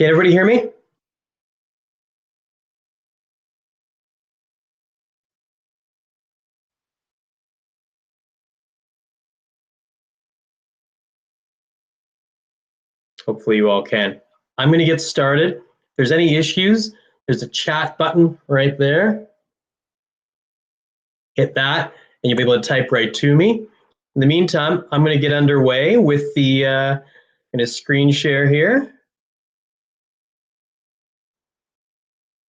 Can everybody hear me? Hopefully you all can. I'm going to get started. If there's any issues, there's a chat button right there. Hit that and you'll be able to type right to me. In the meantime, I'm going to get underway with the I'm going to screen share here.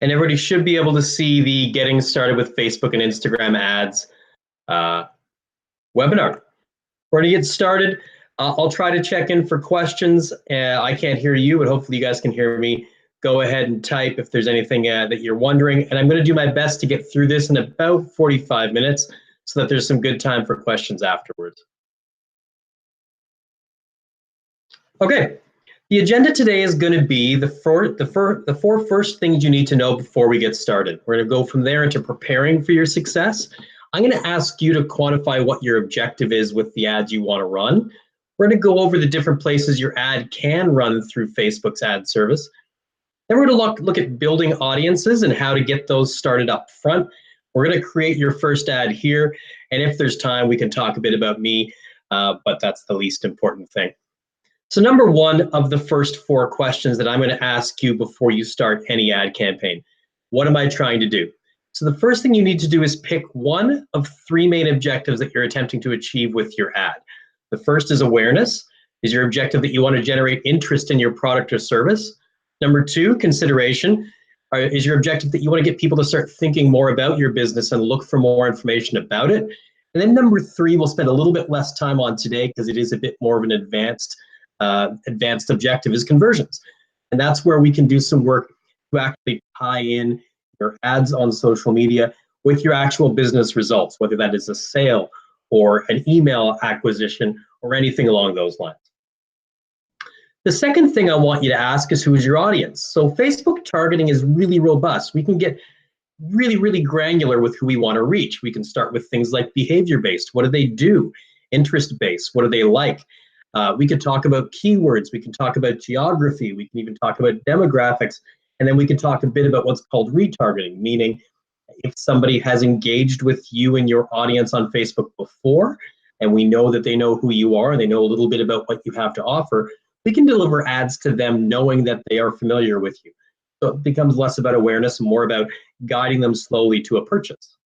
And everybody should be able to see the Getting Started with Facebook and Instagram Ads webinar. We're going to get started. I'll try to check in for questions. I can't hear you, but hopefully you guys can hear me. Go ahead and type if there's anything that you're wondering. And I'm going to do my best to get through this in about 45 minutes so that there's some good time for questions afterwards. Okay, the agenda today is going to be the four first things you need to know before we get started. We're going to go from there into preparing for your success. I'm going to ask you to quantify what your objective is with the ads you want to run. We're going to go over the different places your ad can run through Facebook's ad service. Then we're going to look at building audiences and how to get those started up front. We're going to create your first ad here. And if there's time, we can talk a bit about me, but that's the least important thing. So number one of the first four questions that I'm going to ask you before you start any ad campaign. What am I trying to do? So the first thing you need to do is pick one of three main objectives that you're attempting to achieve with your ad. The first is awareness. Is your objective that you want to generate interest in your product or service? Number two, consideration. Is your objective that you want to get people to start thinking more about your business and look for more information about it? And then number three, we'll spend a little bit less time on today because it is a bit more of an advanced objective, is conversions. And that's where we can do some work to actually tie in your ads on social media with your actual business results, whether that is a sale or an email acquisition or anything along those lines. The second thing I want you to ask is, who is your audience? So Facebook targeting is really robust. We can get really, really granular with who we want to reach. We can start with things like behavior-based. What do they do? Interest-based. What do they like? We could talk about keywords. We can talk about geography. We can even talk about demographics. And then we can talk a bit about what's called retargeting, meaning if somebody has engaged with you and your audience on Facebook before, and we know that they know who you are, and they know a little bit about what you have to offer, we can deliver ads to them knowing that they are familiar with you. So it becomes less about awareness and more about guiding them slowly to a purchase.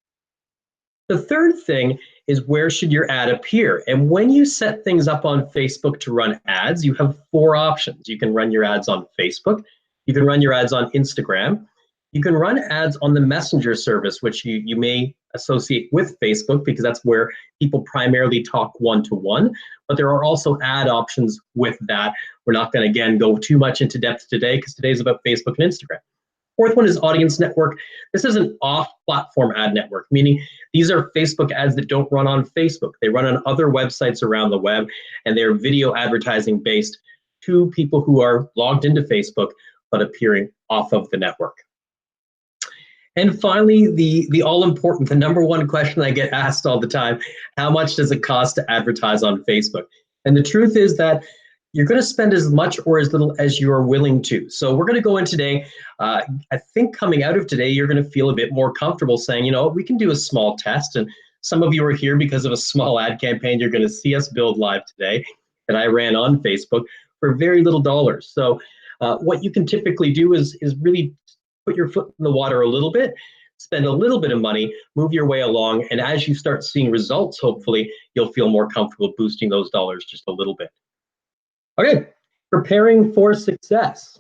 The third thing is, where should your ad appear? And when you set things up on Facebook to run ads, you have four options. You can run your ads on Facebook. You can run your ads on Instagram. You can run ads on the Messenger service, which you may associate with Facebook because that's where people primarily talk one-to-one. But there are also ad options with that. We're not going to, again, go too much into depth today because today's about Facebook and Instagram. Fourth one is audience network. This is an off-platform ad network, meaning these are Facebook ads that don't run on Facebook. They run on other websites around the web, and they're video advertising based to people who are logged into Facebook but appearing off of the network. And finally, the all-important, the number one question I get asked all the time: how much does it cost to advertise on Facebook? And the truth is that you're going to spend as much or as little as you are willing to. So we're going to go in today. I think coming out of today, you're going to feel a bit more comfortable saying, you know, we can do a small test. And some of you are here because of a small ad campaign you're going to see us build live today that I ran on Facebook for very little dollars. So what you can typically do is really put your foot in the water a little bit, spend a little bit of money, move your way along. And as you start seeing results, hopefully, you'll feel more comfortable boosting those dollars just a little bit. Okay, preparing for success.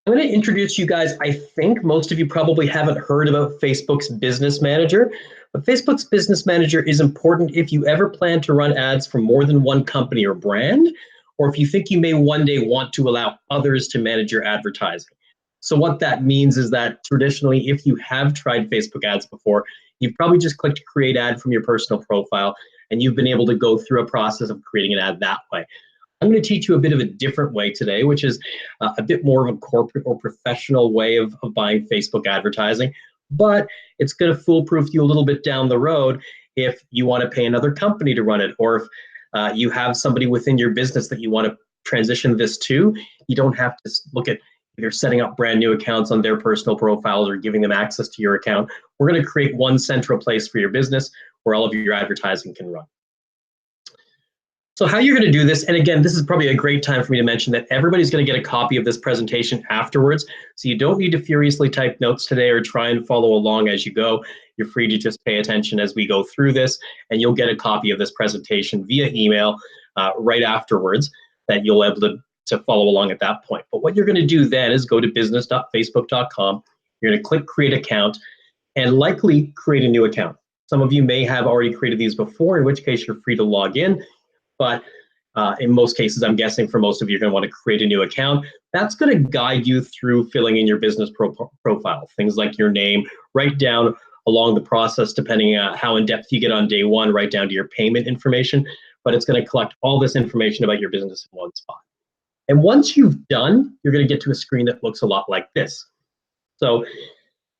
I'm going to introduce you guys. I think most of you probably haven't heard about Facebook's Business Manager, but Facebook's Business Manager is important if you ever plan to run ads for more than one company or brand, or if you think you may one day want to allow others to manage your advertising. So what that means is that traditionally, if you have tried Facebook ads before, you've probably just clicked create ad from your personal profile, and you've been able to go through a process of creating an ad that way. I'm going to teach you a bit of a different way today, which is a bit more of a corporate or professional way of buying Facebook advertising, but it's going to foolproof you a little bit down the road if you want to pay another company to run it, or if you have somebody within your business that you want to transition this to, you don't have to look at either setting up brand new accounts on their personal profiles or giving them access to your account. We're going to create one central place for your business where all of your advertising can run. So how you're going to do this, and again, this is probably a great time for me to mention that everybody's going to get a copy of this presentation afterwards. So you don't need to furiously type notes today or try and follow along as you go. You're free to just pay attention as we go through this, and you'll get a copy of this presentation via email right afterwards that you'll be able to follow along at that point. But what you're going to do then is go to business.facebook.com. You're going to click Create Account and likely create a new account. Some of you may have already created these before, in which case you're free to log in. But in most cases, I'm guessing for most of you, you're going to want to create a new account. That's going to guide you through filling in your business profile, things like your name, right down along the process, depending on how in depth you get on day one, right down to your payment information. But it's going to collect all this information about your business in one spot. And once you've done, you're going to get to a screen that looks a lot like this. So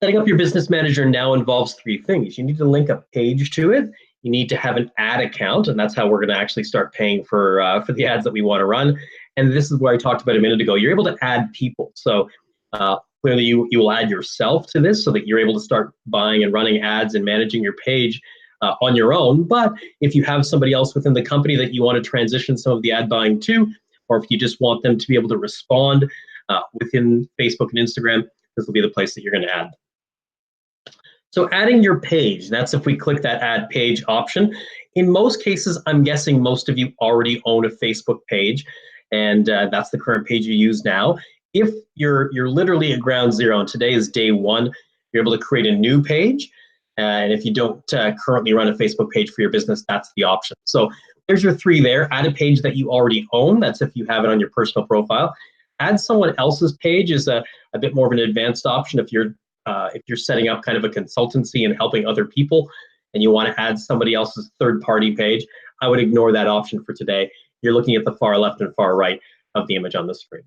setting up your business manager now involves three things. You need to link a page to it. You need to have an ad account, and that's how we're going to actually start paying for the ads that we want to run. And this is where I talked about a minute ago. You're able to add people. So clearly you will add yourself to this so that you're able to start buying and running ads and managing your page on your own. But if you have somebody else within the company that you want to transition some of the ad buying to, or if you just want them to be able to respond within Facebook and Instagram, this will be the place that you're going to add. So adding your page, that's if we click that add page option. In most cases, I'm guessing most of you already own a Facebook page, and that's the current page you use now. If you're literally at ground zero, and today is day one, you're able to create a new page. And if you don't currently run a Facebook page for your business, that's the option. So there's your three there. Add a page that you already own. That's if you have it on your personal profile. Add someone else's page is a bit more of an advanced option if you're setting up kind of a consultancy and helping other people and you want to add somebody else's third-party page. I would ignore that option for today. You're looking at the far left and far right of the image on the screen.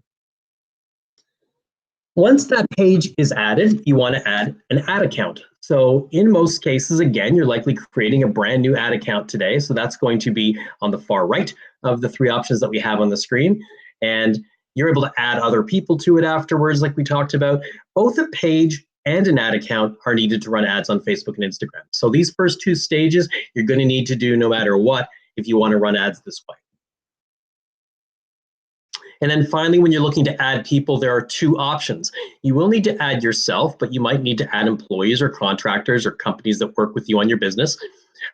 Once that page is added, you want to add an ad account. So in most cases, again, you're likely creating a brand new ad account today. So that's going to be on the far right of the three options that we have on the screen. And you're able to add other people to it afterwards, like we talked about. Both a page and an ad account are needed to run ads on Facebook and Instagram. So these first two stages, you're going to need to do no matter what if you want to run ads this way. And then finally, when you're looking to add people, there are two options. You will need to add yourself, but you might need to add employees or contractors or companies that work with you on your business.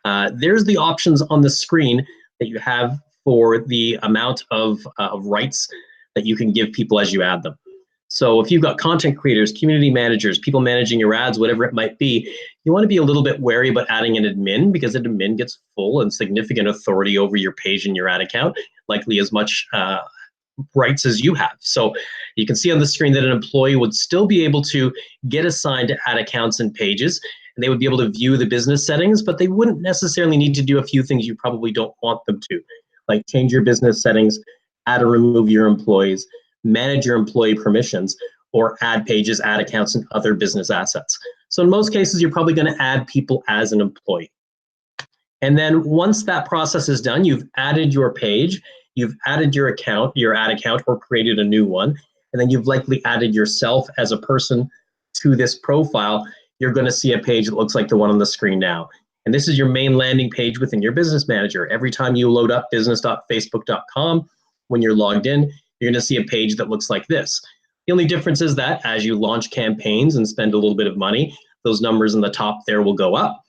There's the options on the screen that you have for the amount of rights that you can give people as you add them. So if you've got content creators, community managers, people managing your ads, whatever it might be, you want to be a little bit wary about adding an admin because an admin gets full and significant authority over your page and your ad account, likely as much rights as you have. So you can see on the screen that an employee would still be able to get assigned to ad accounts and pages, and they would be able to view the business settings, but they wouldn't necessarily need to do a few things you probably don't want them to, like change your business settings, add or remove your employees, manage your employee permissions, or add pages, add accounts, and other business assets. So in most cases, you're probably going to add people as an employee. And then once that process is done, you've added your page, you've added your account, your ad account, or created a new one, and then you've likely added yourself as a person to this profile. You're going to see a page that looks like the one on the screen now. And this is your main landing page within your business manager. Every time you load up business.facebook.com, when you're logged in, you're going to see a page that looks like this. The only difference is that as you launch campaigns and spend a little bit of money, those numbers in the top there will go up.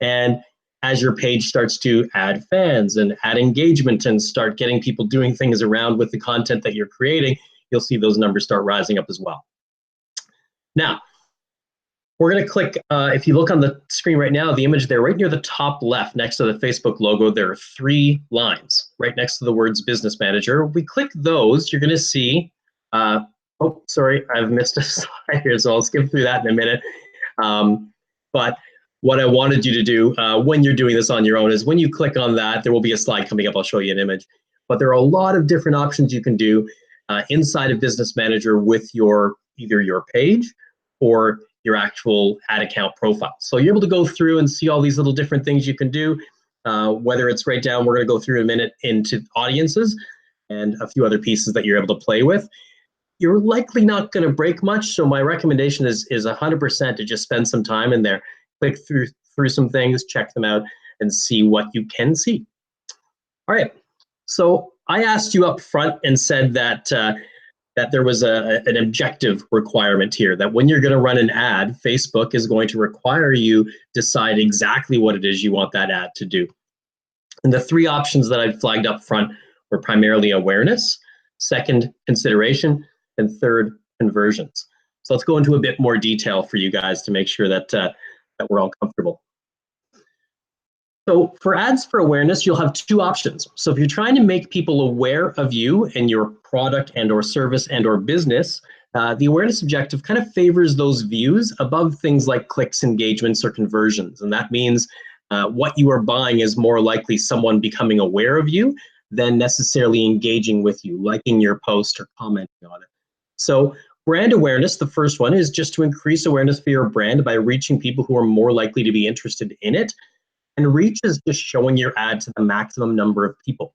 And as your page starts to add fans and add engagement and start getting people doing things around with the content that you're creating, you'll see those numbers start rising up as well. Now, we're going to click, if you look on the screen right now, the image there right near the top left next to the Facebook logo, there are three lines right next to the words Business Manager. We click those, you're going to see, oh, sorry, I've missed a slide here, so I'll skip through that in a minute. But what I wanted you to do when you're doing this on your own is when you click on that, there will be a slide coming up. I'll show you an image. But there are a lot of different options you can do inside of Business Manager with your either your page or your actual ad account profile. So you're able to go through and see all these little different things you can do, whether it's right down, we're going to go through in a minute into audiences. and a few other pieces that you're able to play with, you're likely not going to break much. So my recommendation is 100% to just spend some time in there, click through some things, check them out, and see what you can see. All right. So I asked you up front and said that that there was an objective requirement here, that when you're going to run an ad, Facebook is going to require you decide exactly what it is you want that ad to do. And the three options that I flagged up front were primarily awareness, second, consideration, and third, conversions. So let's go into a bit more detail for you guys to make sure that that we're all comfortable. So for ads for awareness, you'll have two options. So if you're trying to make people aware of you and your product and or service and or business, the awareness objective kind of favors those views above things like clicks, engagements, or conversions. And that means what you are buying is more likely someone becoming aware of you than necessarily engaging with you, liking your post or commenting on it. So brand awareness, the first one, is just to increase awareness for your brand by reaching people who are more likely to be interested in it. And reach is just showing your ad to the maximum number of people.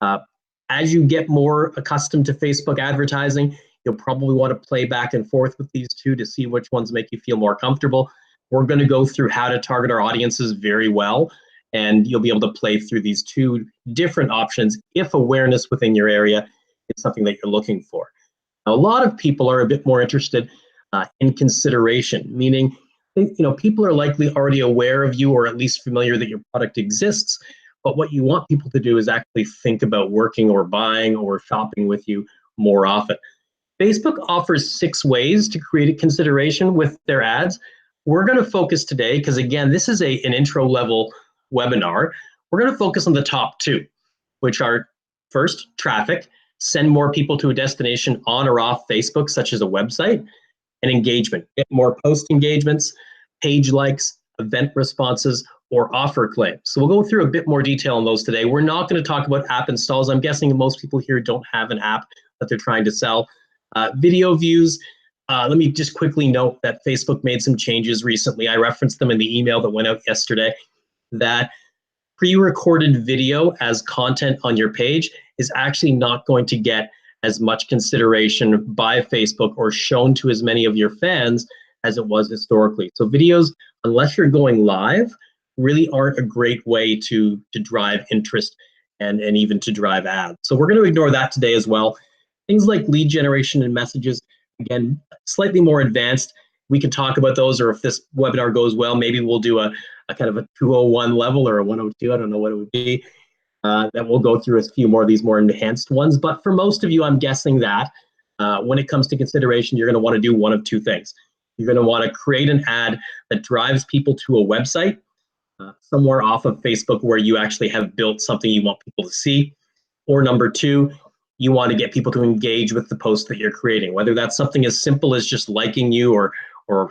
As you get more accustomed to Facebook advertising, you'll probably want to play back and forth with these two to see which ones make you feel more comfortable. We're going to go through how to target our audiences very well, and you'll be able to play through these two different options if awareness within your area is something that you're looking for. Now, a lot of people are a bit more interested in consideration, meaning people are likely already aware of you or at least familiar that your product exists, but what you want people to do is actually think about working or buying or shopping with you more often. Facebook offers 6 ways to create a consideration with their ads. We're going to focus today, because again, this is an intro level webinar. We're going to focus on the top 2, which are first, traffic, send more people to a destination on or off Facebook, such as a website, and engagement, get more post engagements, page likes, event responses, or offer claims. So we'll go through a bit more detail on those today. We're not going to talk about app installs. I'm guessing most people here don't have an app that they're trying to sell. Video views, let me just quickly note that Facebook made some changes recently. I referenced them in the email that went out yesterday, that pre-recorded video as content on your page is actually not going to get as much consideration by Facebook or shown to as many of your fans as it was historically. So videos, unless you're going live, really aren't a great way to drive interest and even to drive ads. So we're going to ignore that today as well. Things like lead generation and messages, again, slightly more advanced. We can talk about those, or if this webinar goes well, maybe we'll do a kind of a 201 level or a 102, I don't know what it would be. That we'll go through a few more of these more enhanced ones. But for most of you, I'm guessing that when it comes to consideration, you're going to want to do one of two things. You're going to want to create an ad that drives people to a website somewhere off of Facebook where you actually have built something you want people to see. Or number 2, you want to get people to engage with the post that you're creating, whether that's something as simple as just liking you or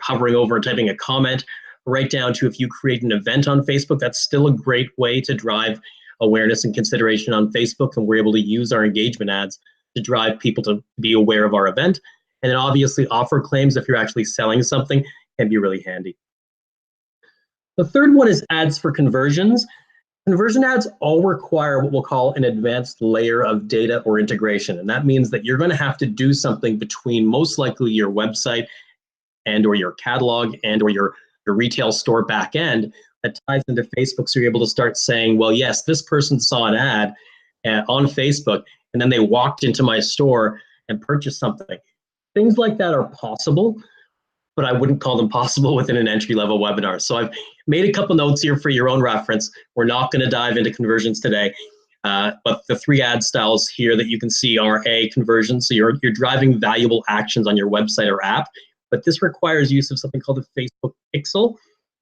hovering over and typing a comment, right down to if you create an event on Facebook. That's still a great way to drive awareness and consideration on Facebook, and we're able to use our engagement ads to drive people to be aware of our event. And then obviously offer claims, if you're actually selling something, can be really handy. The third one is ads for conversions. Conversion ads all require what we'll call an advanced layer of data or integration. And that means that you're going to have to do something between most likely your website and or your catalog and or your retail store backend that ties into Facebook. So you're able to start saying, well, yes, this person saw an ad on Facebook and then they walked into my store and purchased something. Things like that are possible, but I wouldn't call them possible within an entry-level webinar. So I've made a couple notes here for your own reference. We're not going to dive into conversions today, but the 3 ad styles here that you can see are A, conversion. So you're driving valuable actions on your website or app, but this requires use of something called the Facebook pixel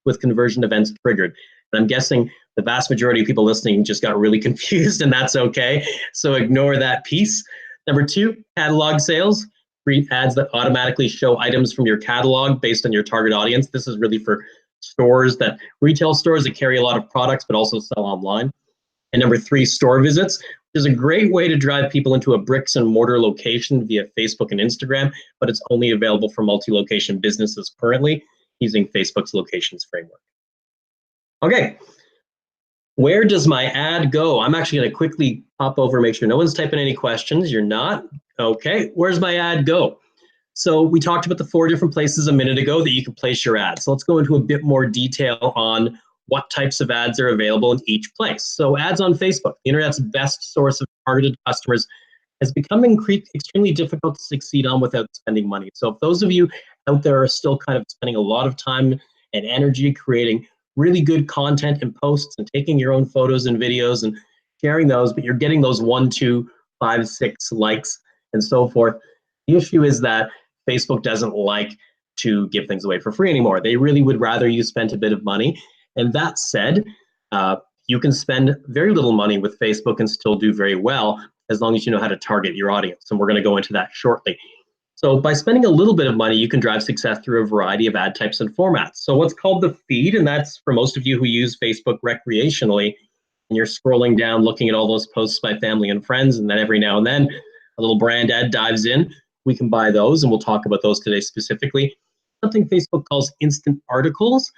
with conversion events triggered. And I'm guessing the vast majority of people listening just got really confused, and that's okay. So ignore that piece. Number 2, catalog sales. Create ads that automatically show items from your catalog based on your target audience. This is really for retail stores that carry a lot of products but also sell online. And number 3, store visits, which is a great way to drive people into a bricks and mortar location via Facebook and Instagram, but it's only available for multi-location businesses currently using Facebook's locations framework. Okay, where does my ad go? I'm actually going to quickly pop over, make sure no one's typing any questions. You're not? Okay, where's my ad go? So we talked about the 4 different places a minute ago that you can place your ads. So let's go into a bit more detail on what types of ads are available in each place. So ads on Facebook, the internet's best source of targeted customers, has become extremely difficult to succeed on without spending money. So if those of you out there are still kind of spending a lot of time and energy creating really good content and posts and taking your own photos and videos and sharing those, but you're getting those 1, 2, 5, 6 likes and so forth, the issue is that Facebook doesn't like to give things away for free anymore. They really would rather you spend a bit of money. And that said, you can spend very little money with Facebook and still do very well as long as you know how to target your audience. And we're going to go into that shortly. So by spending a little bit of money, you can drive success through a variety of ad types and formats. So what's called the feed, and that's for most of you who use Facebook recreationally, and you're scrolling down looking at all those posts by family and friends, and then every now and then a little brand ad dives in. We can buy those, and we'll talk about those today specifically. Something Facebook calls instant articles,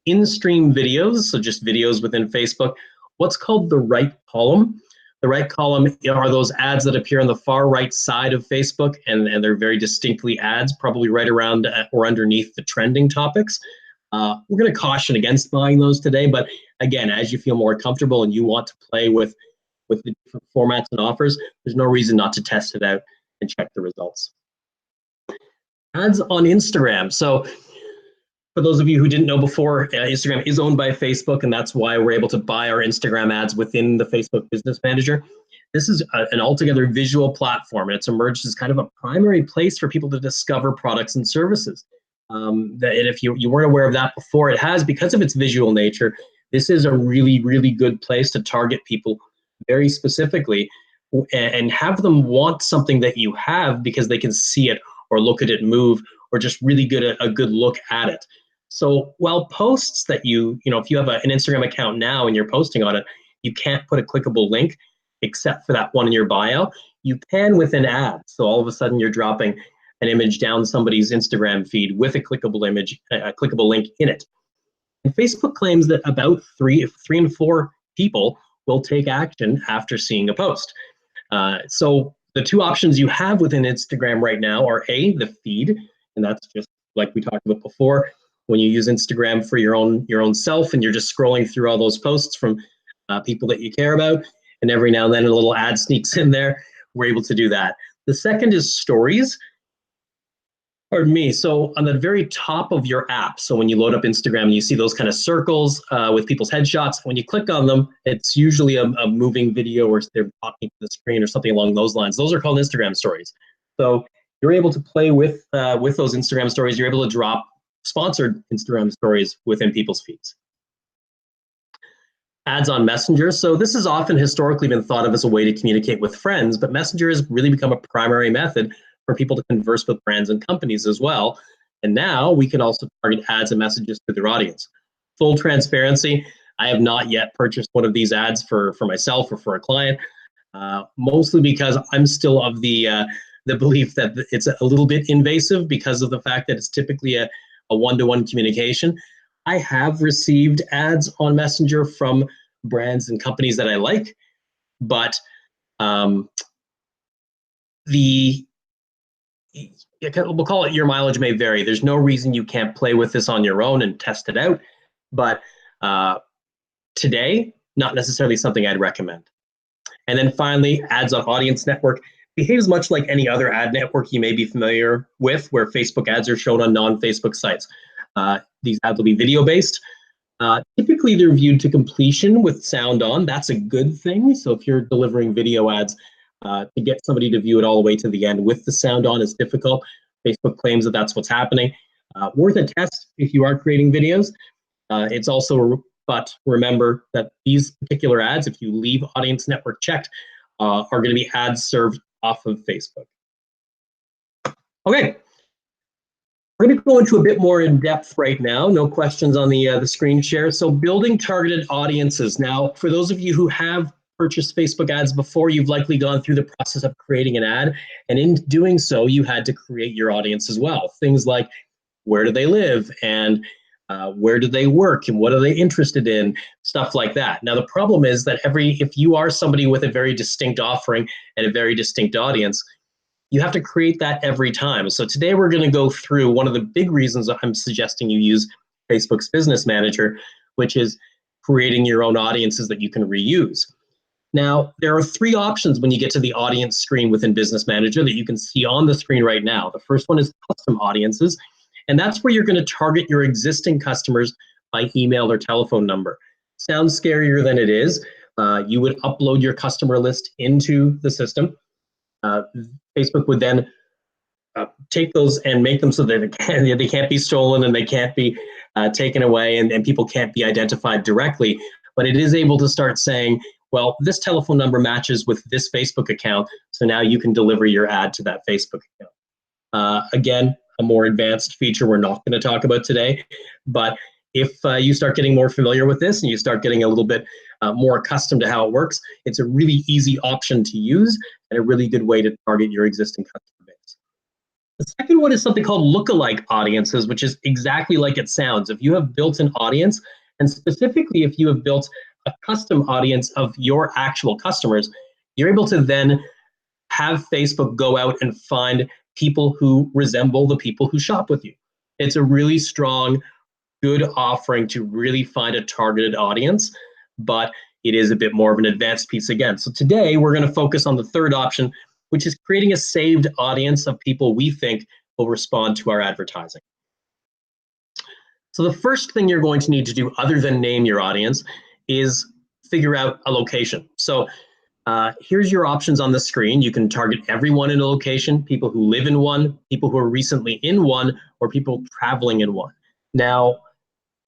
in-stream videos, so just videos within Facebook, what's called the right column. The right column are those ads that appear on the far right side of Facebook, and they're very distinctly ads, probably right around or underneath the trending topics. We're going to caution against buying those today, but again, as you feel more comfortable and you want to play with the different formats and offers, there's no reason not to test it out and check the results. Ads on Instagram. So for those of you who didn't know before, Instagram is owned by Facebook, and that's why we're able to buy our Instagram ads within the Facebook Business Manager. This is an altogether visual platform, and it's emerged as kind of a primary place for people to discover products and services. And if you weren't aware of that before, it has, because of its visual nature, this is a really, really good place to target people very specifically and have them want something that you have because they can see it or look at it move or just really a good look at it. So while posts that if you have an Instagram account now and you're posting on it, you can't put a clickable link except for that one in your bio. You can with an ad. So all of a sudden you're dropping an image down somebody's Instagram feed with a clickable image, a clickable link in it. And Facebook claims that about 3 in 4 people will take action after seeing a post. So the 2 options you have within Instagram right now are A, the feed, and that's just like we talked about before, when you use Instagram for your own self and you're just scrolling through all those posts from people that you care about, and every now and then a little ad sneaks in there, we're able to do that. The second is stories. Pardon me. So on the very top of your app, so when you load up Instagram, you see those kind of circles with people's headshots. When you click on them, it's usually a moving video or they're talking to the screen or something along those lines. Those are called Instagram stories. So you're able to play with those Instagram stories. You're able to drop sponsored Instagram stories within people's feeds. Ads on Messenger. So this has often historically been thought of as a way to communicate with friends, but Messenger has really become a primary method for people to converse with brands and companies as well. And now we can also target ads and messages to their audience. Full transparency, I have not yet purchased one of these ads for myself or for a client, mostly because I'm still of the belief that it's a little bit invasive because of the fact that it's typically a one-to-one communication. I have received ads on Messenger from brands and companies that I like, but we'll call it your mileage may vary. There's no reason you can't play with this on your own and test it out, but today, not necessarily something I'd recommend. And then finally, ads on Audience Network behaves much like any other ad network you may be familiar with, where Facebook ads are shown on non-Facebook sites. These ads will be video-based. Typically, they're viewed to completion with sound on. That's a good thing. So if you're delivering video ads, to get somebody to view it all the way to the end with the sound on is difficult. Facebook claims that that's what's happening. Worth a test if you are creating videos. It's also, but remember that these particular ads, if you leave Audience Network checked, are going to be ads served off of Facebook. Okay. We're going to go into a bit more in depth right now. No questions on the screen share. So building targeted audiences. Now, for those of you who have purchased Facebook ads before, you've likely gone through the process of creating an ad. And in doing so, you had to create your audience as well. Things like where do they live and where do they work and what are they interested in, stuff like that. Now, the problem is that if you are somebody with a very distinct offering and a very distinct audience, you have to create that every time. So today we're going to go through one of the big reasons I'm suggesting you use Facebook's Business Manager, which is creating your own audiences that you can reuse. Now, there are three options when you get to the audience screen within Business Manager that you can see on the screen right now. The first one is custom audiences, and that's where you're going to target your existing customers by email or telephone number. Sounds scarier than it is. You would upload your customer list into the system. Facebook would then take those and make them so that they can't be stolen and they can't be taken away and people can't be identified directly. But it is able to start saying, well, this telephone number matches with this Facebook account, so now you can deliver your ad to that Facebook account. Again, a more advanced feature we're not going to talk about today, but if you start getting more familiar with this and you start getting a little bit more accustomed to how it works, it's a really easy option to use and a really good way to target your existing customer base. The second one is something called lookalike audiences, which is exactly like it sounds. If you have built an audience, and specifically if you have built a custom audience of your actual customers, you're able to then have Facebook go out and find people who resemble the people who shop with you. It's a really strong, good offering to really find a targeted audience, but it is a bit more of an advanced piece again. So today we're going to focus on the third option, which is creating a saved audience of people we think will respond to our advertising. So the first thing you're going to need to do, other than name your audience, is figure out a location. So here's your options on the screen. You can target everyone in a location, people who live in one, people who are recently in one, or people traveling in one. Now,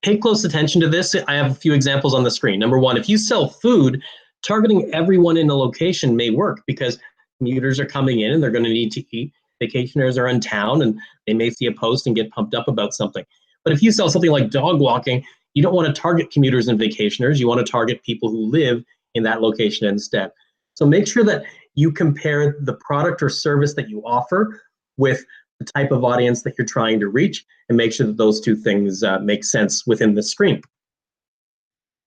pay close attention to this. I have a few examples on the screen. Number one, if you sell food, targeting everyone in a location may work because commuters are coming in and they're going to need to eat. Vacationers are in town and they may see a post and get pumped up about something. But if you sell something like dog walking, you don't want to target commuters and vacationers. You want to target people who live in that location instead. So make sure that you compare the product or service that you offer with the type of audience that you're trying to reach, and make sure that those two things make sense within the screen.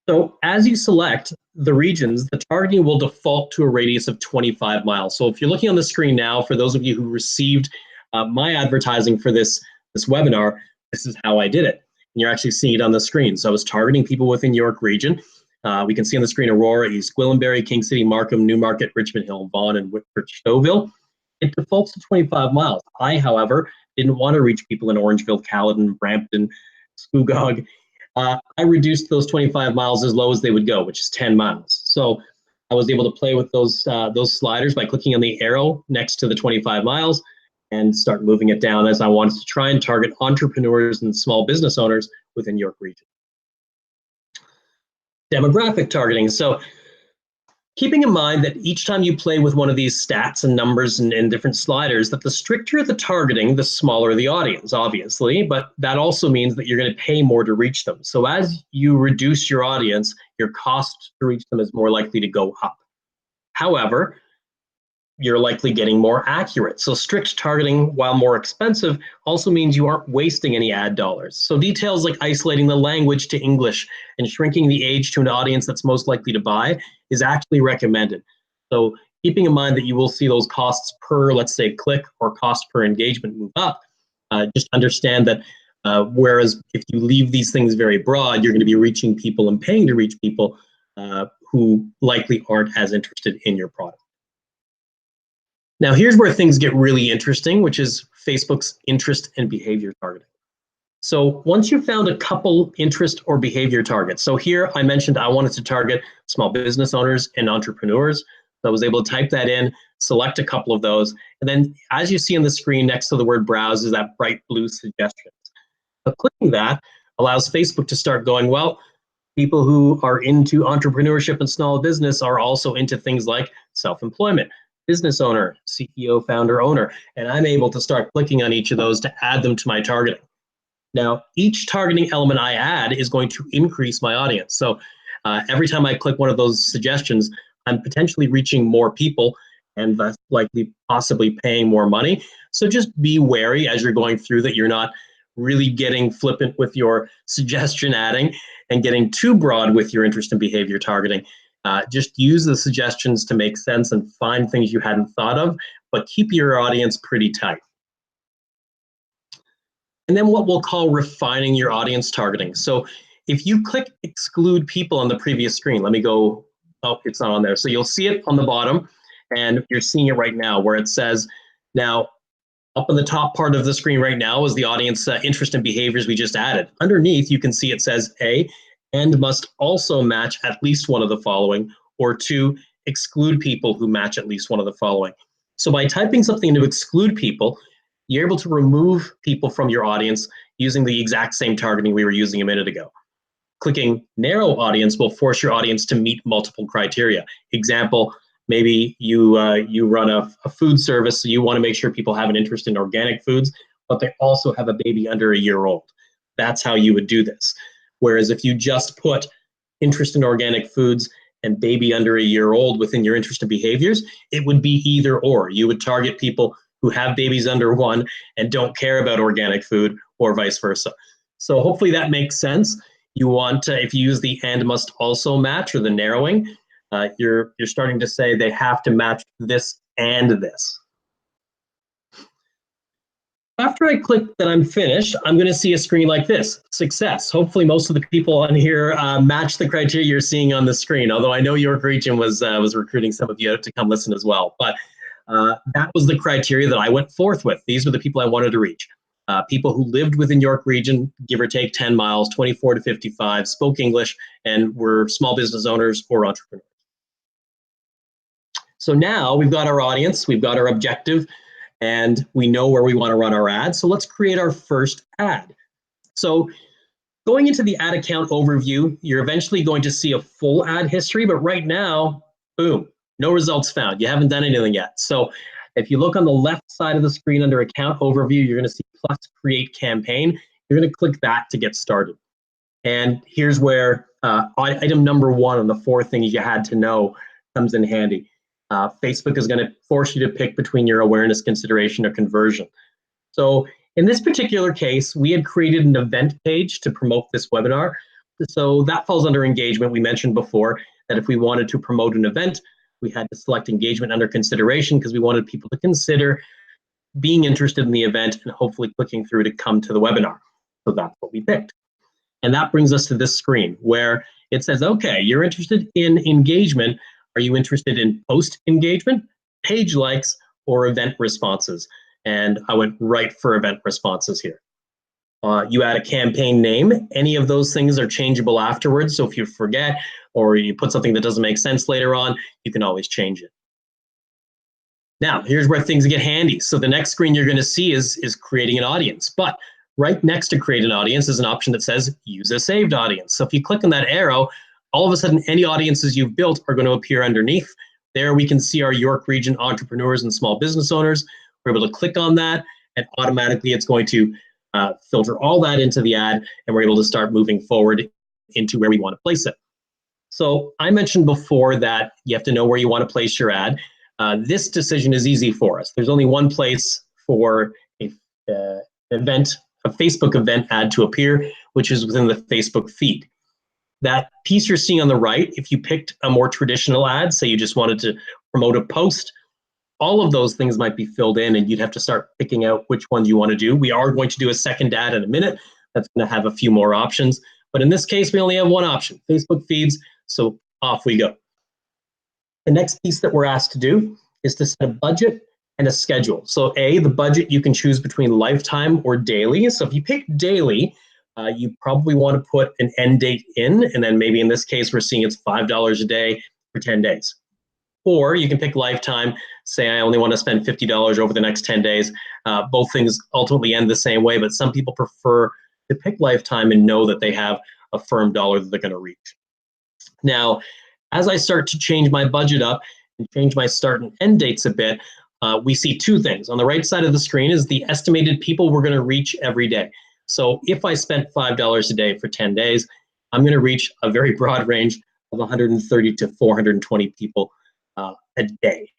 So as you select the regions, the targeting will default to a radius of 25 miles. So if you're looking on the screen now, for those of you who received my advertising for this webinar, this is how I did it. And you're actually seeing it on the screen. So I was targeting people within York region. We can see on the screen Aurora, East Gwillimbury, King City, Markham, Newmarket, Richmond Hill, Vaughan, and Whitford-Stouffville. It defaults to 25 miles. I, however, didn't want to reach people in Orangeville, Caledon, Brampton, Scugog. I reduced those 25 miles as low as they would go, which is 10 miles. So I was able to play with those sliders by clicking on the arrow next to the 25 miles and start moving it down as I wanted to try and target entrepreneurs and small business owners within York region. Demographic targeting. So keeping in mind that each time you play with one of these stats and numbers and different sliders, that the stricter the targeting, the smaller the audience, obviously, but that also means that you're going to pay more to reach them. So as you reduce your audience, your cost to reach them is more likely to go up. However, you're likely getting more accurate. So strict targeting, while more expensive, also means you aren't wasting any ad dollars. So details like isolating the language to English and shrinking the age to an audience that's most likely to buy is actually recommended. So keeping in mind that you will see those costs per, let's say, click or cost per engagement move up, just understand that whereas if you leave these things very broad, you're going to be reaching people and paying to reach people who likely aren't as interested in your product. Now, here's where things get really interesting, which is Facebook's interest and behavior targeting. So once you've found a couple interest or behavior targets, so here I mentioned I wanted to target small business owners and entrepreneurs. So I was able to type that in, select a couple of those, and then as you see on the screen next to the word browse is that bright blue suggestions. But clicking that allows Facebook to start going, well, people who are into entrepreneurship and small business are also into things like self-employment, business owner, CEO, founder, owner, and I'm able to start clicking on each of those to add them to my targeting. Now, each targeting element I add is going to increase my audience. So every time I click one of those suggestions, I'm potentially reaching more people and thus likely possibly paying more money. So just be wary as you're going through that you're not really getting flippant with your suggestion adding and getting too broad with your interest and behavior targeting. Just use the suggestions to make sense and find things you hadn't thought of, but keep your audience pretty tight. And then what we'll call refining your audience targeting. So if you click exclude people on the previous screen, let me go, oh, it's not on there. So you'll see it on the bottom, and you're seeing it right now where it says, now up in the top part of the screen right now is the audience interest and behaviors we just added. Underneath, you can see it says A, and must also match at least one of the following, or 2, exclude people who match at least one of the following. So by typing something to exclude people, you're able to remove people from your audience using the exact same targeting we were using a minute ago. Clicking narrow audience will force your audience to meet multiple criteria. Example, maybe you run a food service, so you want to make sure people have an interest in organic foods, but they also have a baby under a year old. That's how you would do this. Whereas if you just put interest in organic foods and baby under a year old within your interest and behaviors, it would be either or. You would target people who have babies under 1 and don't care about organic food, or vice versa. So hopefully that makes sense. You want to, if you use the and must also match or the narrowing, you're starting to say they have to match this and this. After I click that I'm finished, I'm going to see a screen like this, success. Hopefully most of the people on here match the criteria you're seeing on the screen, although I know York Region was recruiting some of you to come listen as well. But that was the criteria that I went forth with. These were the people I wanted to reach. People who lived within York Region, give or take 10 miles, 24 to 55, spoke English, and were small business owners or entrepreneurs. So now we've got our audience, we've got our objective, and we know where we want to run our ad. So let's create our first ad. So going into the ad account overview, you're eventually going to see a full ad history, but right now, boom, no results found. You haven't done anything yet. So if you look on the left side of the screen under account overview, you're going to see plus create campaign. You're going to click that to get started. And here's where item number 1 on the 4 things you had to know comes in handy. Facebook is going to force you to pick between your awareness, consideration, or conversion. So in this particular case, we had created an event page to promote this webinar. So that falls under engagement. We mentioned before that if we wanted to promote an event, we had to select engagement under consideration because we wanted people to consider being interested in the event and hopefully clicking through to come to the webinar. So that's what we picked. And that brings us to this screen where it says, okay, you're interested in engagement. Are you interested in post engagement, page likes, or event responses? And I went right for event responses here. You add a campaign name. Any of those things are changeable afterwards. So if you forget or you put something that doesn't make sense later on, you can always change it. Now, here's where things get handy. So the next screen you're going to see is creating an audience. But right next to create an audience is an option that says use a saved audience. So if you click on that arrow, all of a sudden, any audiences you've built are going to appear underneath. There we can see our York Region entrepreneurs and small business owners. We're able to click on that, and automatically it's going to filter all that into the ad, and we're able to start moving forward into where we want to place it. So I mentioned before that you have to know where you want to place your ad. This decision is easy for us. There's only one place for a Facebook event ad to appear, which is within the Facebook feed. That piece you're seeing on the right, if you picked a more traditional ad, say you just wanted to promote a post, all of those things might be filled in and you'd have to start picking out which ones you want to do. We are going to do a second ad in a minute. That's going to have a few more options. But in this case, we only have one option, Facebook feeds. So off we go. The next piece that we're asked to do is to set a budget and a schedule. So the budget you can choose between lifetime or daily. So if you pick daily, you probably want to put an end date in, and then maybe in this case, we're seeing it's $5 a day for 10 days. Or you can pick lifetime, say I only want to spend $50 over the next 10 days. Both things ultimately end the same way, but some people prefer to pick lifetime and know that they have a firm dollar that they're going to reach. Now, as I start to change my budget up and change my start and end dates a bit, we see two things. On the right side of the screen is the estimated people we're going to reach every day. So if I spent $5 a day for 10 days, I'm going to reach a very broad range of 130 to 420 people a day.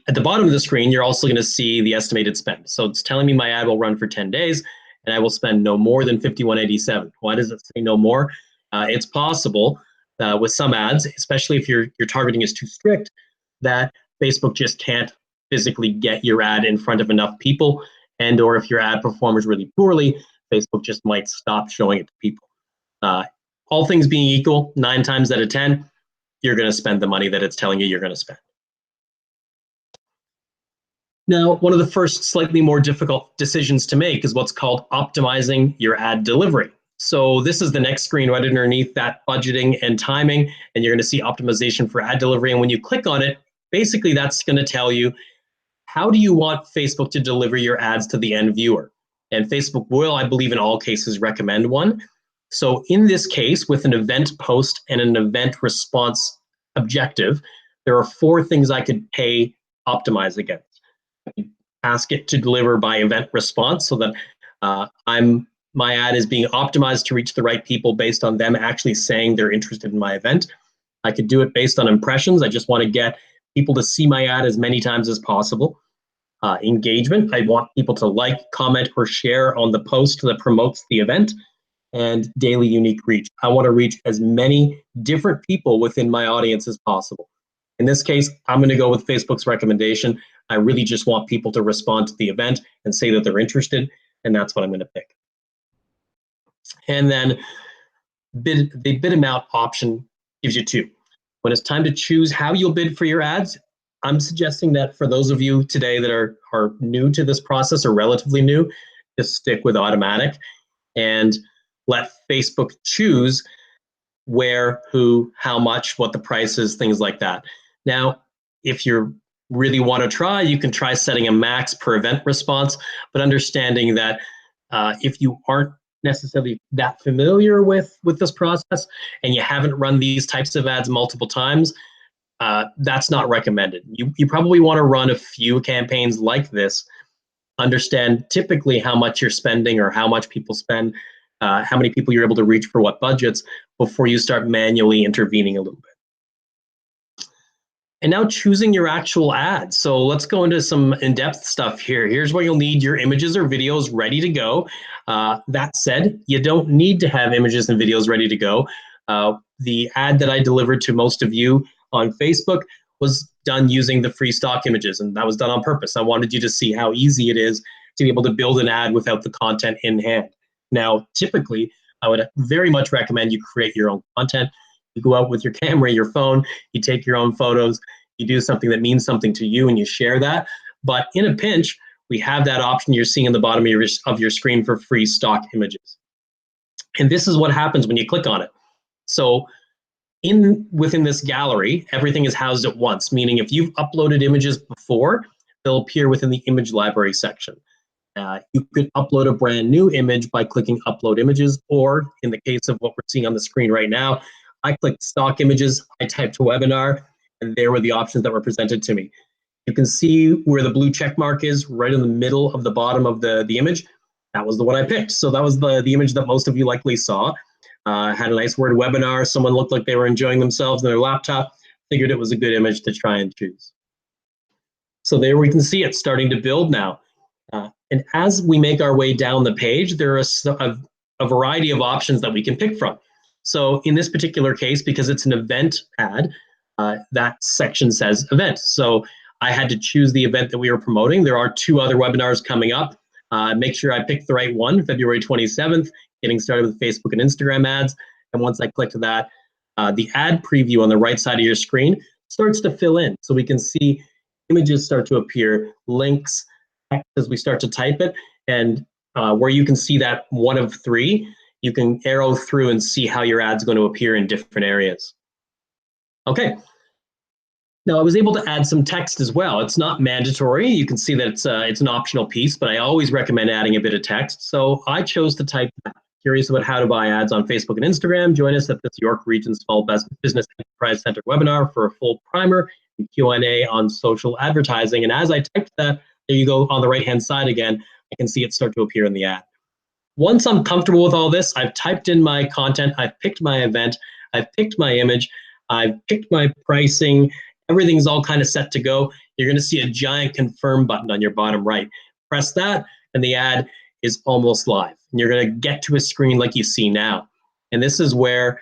At the bottom of the screen, you're also going to see the estimated spend. So it's telling me my ad will run for 10 days, and I will spend no more than $51.87. Why does it say no more? It's possible with some ads, especially if your targeting is too strict, that Facebook just can't physically get your ad in front of enough people, and or if your ad performs really poorly, Facebook just might stop showing it to people. All things being equal, 9 times out of 10, you're going to spend the money that it's telling you you're going to spend. Now, one of the first slightly more difficult decisions to make is what's called optimizing your ad delivery. So this is the next screen right underneath that budgeting and timing, and you're going to see optimization for ad delivery. And when you click on it, basically that's going to tell you, how do you want Facebook to deliver your ads to the end viewer? And Facebook will, I believe in all cases, recommend one. So in this case, with an event post and an event response objective, there are 4 things I could pay optimize against. Ask it to deliver by event response so that my ad is being optimized to reach the right people based on them actually saying they're interested in my event. I could do it based on impressions. I just want to get people to see my ad as many times as possible. Engagement, I want people to like, comment, or share on the post that promotes the event. And daily unique reach. I want to reach as many different people within my audience as possible. In this case, I'm going to go with Facebook's recommendation. I really just want people to respond to the event and say that they're interested, and that's what I'm going to pick. And then the bid amount option gives you 2. When it's time to choose how you'll bid for your ads, I'm suggesting that for those of you today that are new to this process or relatively new, just stick with automatic and let Facebook choose where, who, how much, what the price is, things like that. Now, if you really want to try, you can try setting a max per event response, but understanding that if you aren't necessarily that familiar with this process and you haven't run these types of ads multiple times, that's not recommended. You probably want to run a few campaigns like this, understand typically how much you're spending or how much people spend, how many people you're able to reach for what budgets before you start manually intervening a little bit. And now choosing your actual ads. So let's go into some in-depth stuff here. Here's where you'll need your images or videos ready to go. That said, you don't need to have images and videos ready to go. The ad that I delivered to most of you on Facebook was done using the free stock images, and that was done on purpose. I wanted you to see how easy it is to be able to build an ad without the content in hand. Now, typically, I would very much recommend you create your own content. You go out with your camera, your phone, you take your own photos, you do something that means something to you, and you share that. But in a pinch, we have that option you're seeing in the bottom of your screen for free stock images. And this is what happens when you click on it. So within this gallery, everything is housed at once, meaning if you've uploaded images before, they'll appear within the image library section. You could upload a brand new image by clicking upload images, or in the case of what we're seeing on the screen right now, I clicked stock images, I typed webinar, and there were the options that were presented to me. You can see where the blue check mark is right in the middle of the bottom of the image. That was the one I picked. So that was the image that most of you likely saw. Had a nice word webinar. Someone looked like they were enjoying themselves on their laptop. Figured it was a good image to try and choose. So there we can see it starting to build now. And as we make our way down the page, there are a variety of options that we can pick from. So in this particular case, because it's an event ad, that section says event. So I had to choose the event that we were promoting. There are 2 other webinars coming up. Make sure I picked the right one, February 27th, getting started with Facebook and Instagram ads. And once I clicked that, the ad preview on the right side of your screen starts to fill in. So we can see images start to appear, links, text as we start to type it, and where you can see that 1 of 3, you can arrow through and see how your ad's going to appear in different areas. Okay. Now I was able to add some text as well. It's not mandatory. You can see that it's an optional piece, but I always recommend adding a bit of text. So I chose to type that. Curious about how to buy ads on Facebook and Instagram? Join us at this York Region Small Business Enterprise Center webinar for a full primer and Q&A on social advertising. And as I typed that, there you go on the right-hand side again, I can see it start to appear in the ad. Once I'm comfortable with all this, I've typed in my content, I've picked my event, I've picked my image, I've picked my pricing, everything's all kind of set to go. You're going to see a giant confirm button on your bottom right. Press that, and the ad is almost live. And you're going to get to a screen like you see now. And this is where,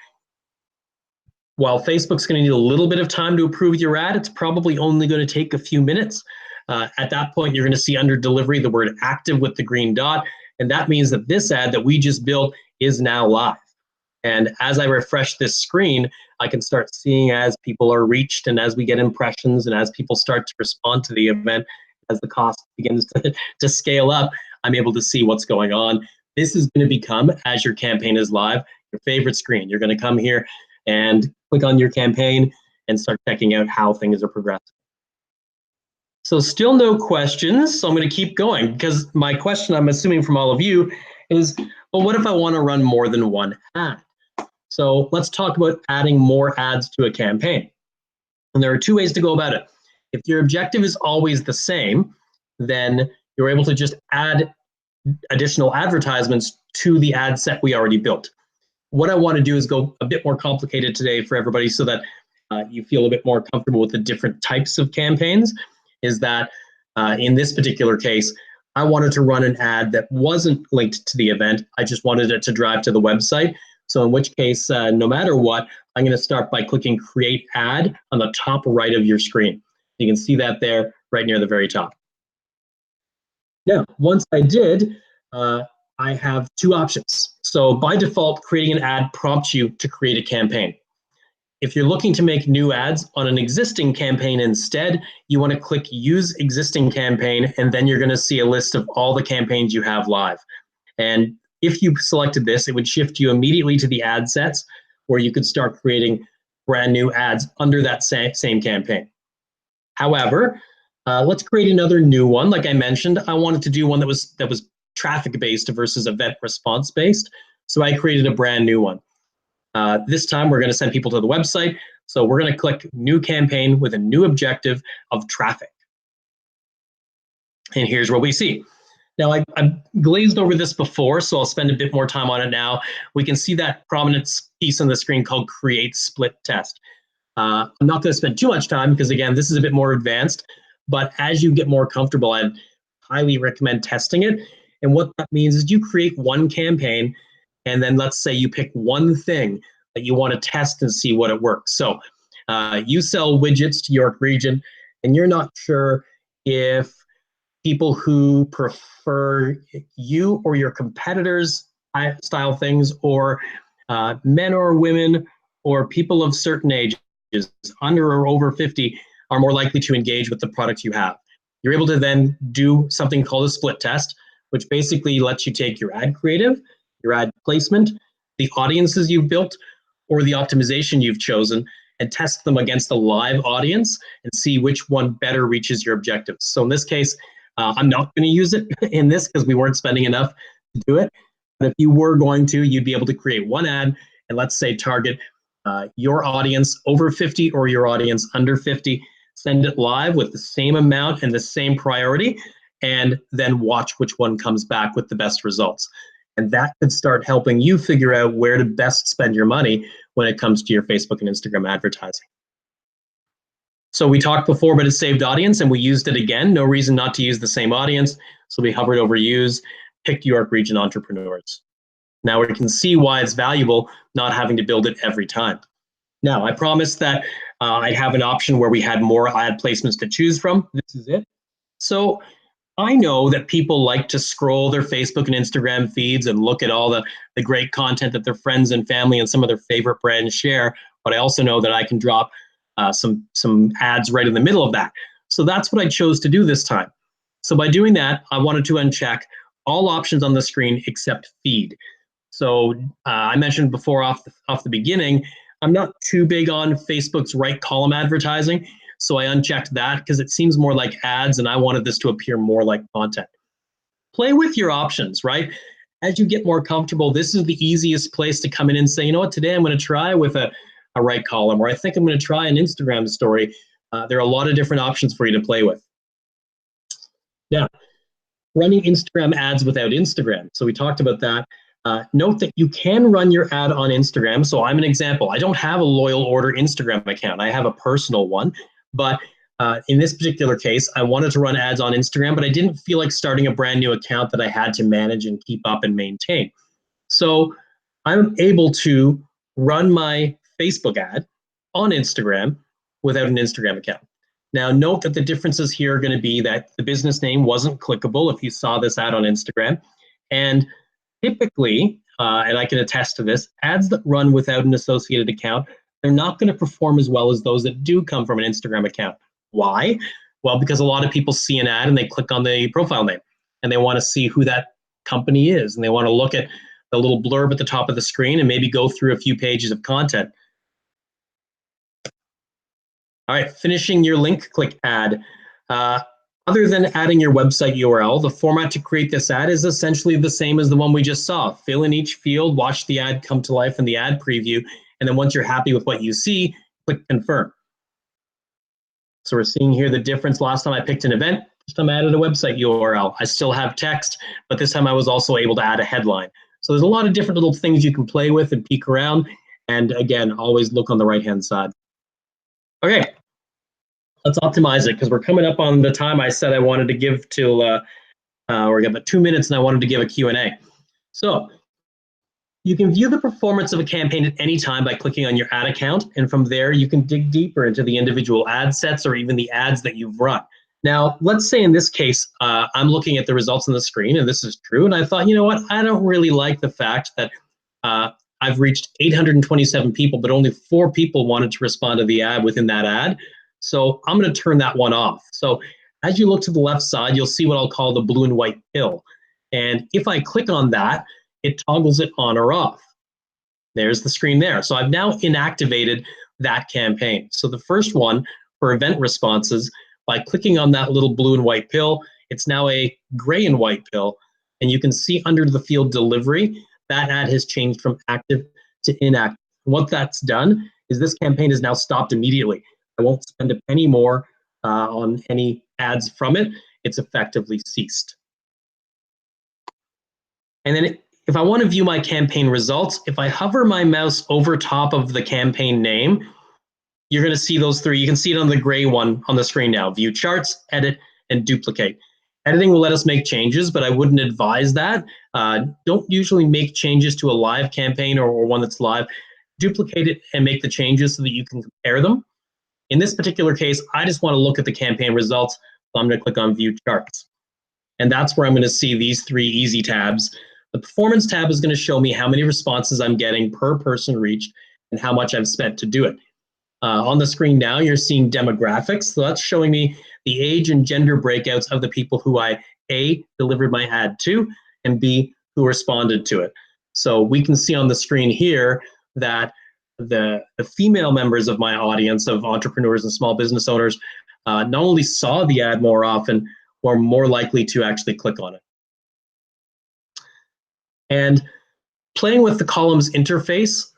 while Facebook's going to need a little bit of time to approve your ad, it's probably only going to take a few minutes. At that point, you're going to see under delivery the word active with the green dot. And that means that this ad that we just built is now live. And as I refresh this screen, I can start seeing as people are reached and as we get impressions and as people start to respond to the event, as the cost begins to scale up, I'm able to see what's going on. This is going to become, as your campaign is live, your favorite screen. You're going to come here and click on your campaign and start checking out how things are progressing. So still no questions, so I'm going to keep going, because my question, I'm assuming from all of you, is, well, what if I want to run more than one ad? So let's talk about adding more ads to a campaign. And there are two ways to go about it. If your objective is always the same, then you're able to just add additional advertisements to the ad set we already built. What I want to do is go a bit more complicated today for everybody so that you feel a bit more comfortable with the different types of campaigns, is that in this particular case, I wanted to run an ad that wasn't linked to the event. I just wanted it to drive to the website. So in which case, no matter what, I'm going to start by clicking Create Ad on the top right of your screen. You can see that there right near the very top. Now, once I did, I have two options. So by default, creating an ad prompts you to create a campaign. If you're looking to make new ads on an existing campaign instead, you want to click Use Existing Campaign, and then you're going to see a list of all the campaigns you have live. And if you selected this, it would shift you immediately to the ad sets where you could start creating brand new ads under that same campaign. However, let's create another new one. Like I mentioned, I wanted to do one that was traffic-based versus event response-based. So I created a brand new one. This time we're going to send people to the website. So we're going to click New Campaign with a new objective of traffic. And here's what we see. Now, I've glazed over this before, so I'll spend a bit more time on it now. We can see that prominent piece on the screen called Create Split Test. I'm not going to spend too much time because, again, this is a bit more advanced. But as you get more comfortable, I'd highly recommend testing it. And what that means is you create one campaign, and then let's say you pick one thing that you want to test and see what it works. So you sell widgets to York Region, and you're not sure if people who prefer you or your competitors' style things, or men or women, or people of certain ages, under or over 50, are more likely to engage with the product you have. You're able to then do something called a split test, which basically lets you take your ad creative, your ad placement, the audiences you've built, or the optimization you've chosen, and test them against a live audience and see which one better reaches your objectives. So in this case, I'm not going to use it in this because we weren't spending enough to do it. But if you were going to, you'd be able to create one ad and let's say target your audience over 50 or your audience under 50, send it live with the same amount and the same priority, and then watch which one comes back with the best results. And that could start helping you figure out where to best spend your money when it comes to your Facebook and Instagram advertising. So we talked before about a saved audience, and we used it again. No reason not to use the same audience. So we hovered over Use, picked York Region Entrepreneurs. Now we can see why it's valuable not having to build it every time. Now, I promised that I'd have an option where we had more ad placements to choose from. This is it. So I know that people like to scroll their Facebook and Instagram feeds and look at all the great content that their friends and family and some of their favorite brands share, but I also know that I can drop some ads right in the middle of that. So that's what I chose to do this time. So by doing that, I wanted to uncheck all options on the screen except feed. So I mentioned before off the beginning, I'm not too big on Facebook's right column advertising. So I unchecked that because it seems more like ads and I wanted this to appear more like content. Play with your options, right? As you get more comfortable, this is the easiest place to come in and say, you know what, today I'm going to try with a right column, or I think I'm going to try an Instagram story. There are a lot of different options for you to play with. Now, running Instagram ads without Instagram. So we talked about that. Note that you can run your ad on Instagram. So I'm an example. I don't have a loyal order Instagram account. I have a personal one, but In this particular case, I wanted to run ads on Instagram, but I didn't feel like starting a brand new account that I had to manage and keep up and maintain. So I'm able to run my Facebook ad on Instagram without an Instagram account. Now, note that the differences here are going to be that the business name wasn't clickable if you saw this ad on Instagram. And typically, and I can attest to this, ads that run without an associated account, they're not going to perform as well as those that do come from an Instagram account. Why? Well, because a lot of people see an ad and they click on the profile name and they want to see who that company is, and they want to look at the little blurb at the top of the screen and maybe go through a few pages of content. All right, finishing your link click ad. Other than adding your website URL, the format to create this ad is essentially the same as the one we just saw. Fill in each field, watch the ad come to life in the ad preview, and then once you're happy with what you see, click confirm. So we're seeing here the difference. Last time I picked an event, this time I added a website URL. I still have text, but this time I was also able to add a headline. So there's a lot of different little things you can play with and peek around. And again, always look on the right-hand side. Okay, let's optimize it because we're coming up on the time I said I wanted to give till, we're about 2 minutes and I wanted to give a Q&A. So you can view the performance of a campaign at any time by clicking on your ad account, and from there you can dig deeper into the individual ad sets or even the ads that you've run. Now, let's say in this case, I'm looking at the results on the screen, and this is true, and I thought, you know what, I don't really like the fact that I've reached 827 people, but only 4 people wanted to respond to the ad within that ad, so I'm going to turn that one off. So as you look to the left side, you'll see what I'll call the blue and white pill, and if I click on that, it toggles it on or off. There's the screen there. So I've now inactivated that campaign. So the first one for event responses, by clicking on that little blue and white pill, it's now a gray and white pill. And you can see under the field delivery, that ad has changed from active to inactive. What that's done is this campaign is now stopped immediately. I won't spend a penny more on any ads from it. It's effectively ceased. And then if I want to view my campaign results, if I hover my mouse over top of the campaign name, you're going to see those 3. You can see it on the gray one on the screen now. View charts, edit, and duplicate. Editing will let us make changes, but I wouldn't advise that. Don't usually make changes to a live campaign or one that's live. Duplicate it and make the changes so that you can compare them. In this particular case, I just want to look at the campaign results, so I'm going to click on View Charts. And that's where I'm going to see these 3 easy tabs. The Performance tab is going to show me how many responses I'm getting per person reached and how much I've spent to do it. On the screen now, you're seeing demographics. So that's showing me the age and gender breakouts of the people who I, A, delivered my ad to, and B, who responded to it. So we can see on the screen here that the female members of my audience of entrepreneurs and small business owners not only saw the ad more often, were more likely to actually click on it. And playing with the columns interface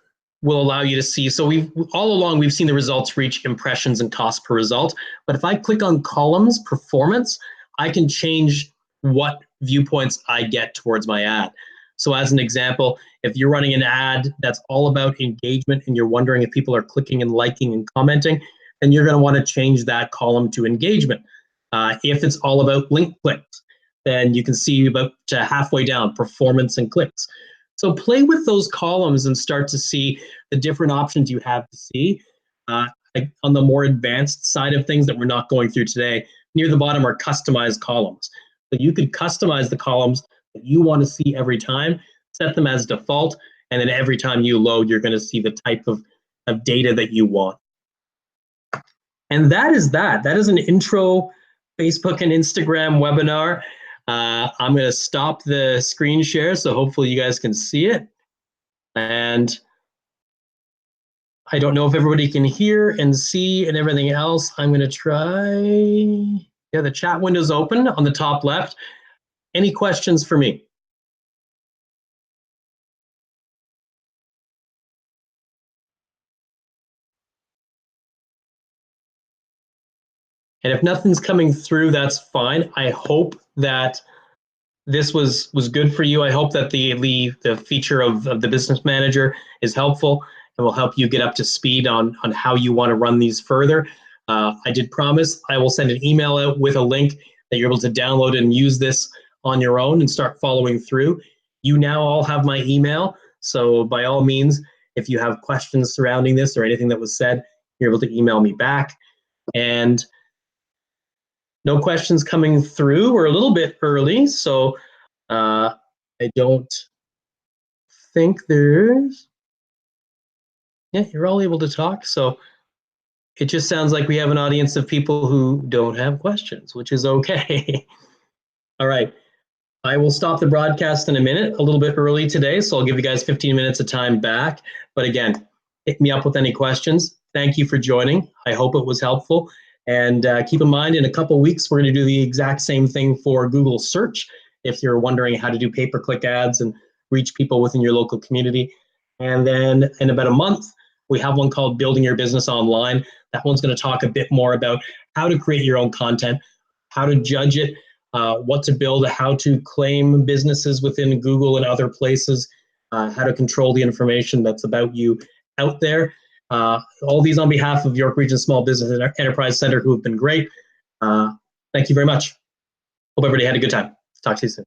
will allow you to see, so all along we've seen the results reach impressions and cost per result, but if I click on columns performance, I can change what viewpoints I get towards my ad. So as an example, if you're running an ad that's all about engagement and you're wondering if people are clicking and liking and commenting, then you're going to want to change that column to engagement. If it's all about link clicks, then you can see about halfway down, performance and clicks. So play with those columns and start to see the different options you have to see. On the more advanced side of things that we're not going through today, near the bottom are customized columns. So you could customize the columns that you want to see every time, set them as default, and then every time you load, you're going to see the type of data that you want. And that is that. That is an intro Facebook and Instagram webinar. I'm going to stop the screen share, so hopefully you guys can see it. And I don't know if everybody can hear and see and everything else. I'm going to try. Yeah, the chat window's open on the top left. Any questions for me? And if nothing's coming through, that's fine. I hope that this was good for you. I hope that the feature of the Business Manager is helpful and will help you get up to speed on how you want to run these further. I did promise I will send an email out with a link that you're able to download and use this on your own and start following through. You now all have my email, so by all means, if you have questions surrounding this or anything that was said, you're able to email me back. And no questions coming through. We're a little bit early, so I don't think there's... Yeah, you're all able to talk, so it just sounds like we have an audience of people who don't have questions, which is okay. All right. I will stop the broadcast in a minute, a little bit early today, so I'll give you guys 15 minutes of time back. But again, hit me up with any questions. Thank you for joining. I hope it was helpful. And keep in mind, in a couple of weeks, we're going to do the exact same thing for Google Search. If you're wondering how to do pay-per-click ads and reach people within your local community. And then in about a month, we have one called Building Your Business Online. That one's going to talk a bit more about how to create your own content, how to judge it, what to build, how to claim businesses within Google and other places, how to control the information that's about you out there. All these on behalf of York Region Small Business and Enterprise Center, who have been great. Thank you very much. Hope everybody had a good time. Talk to you soon.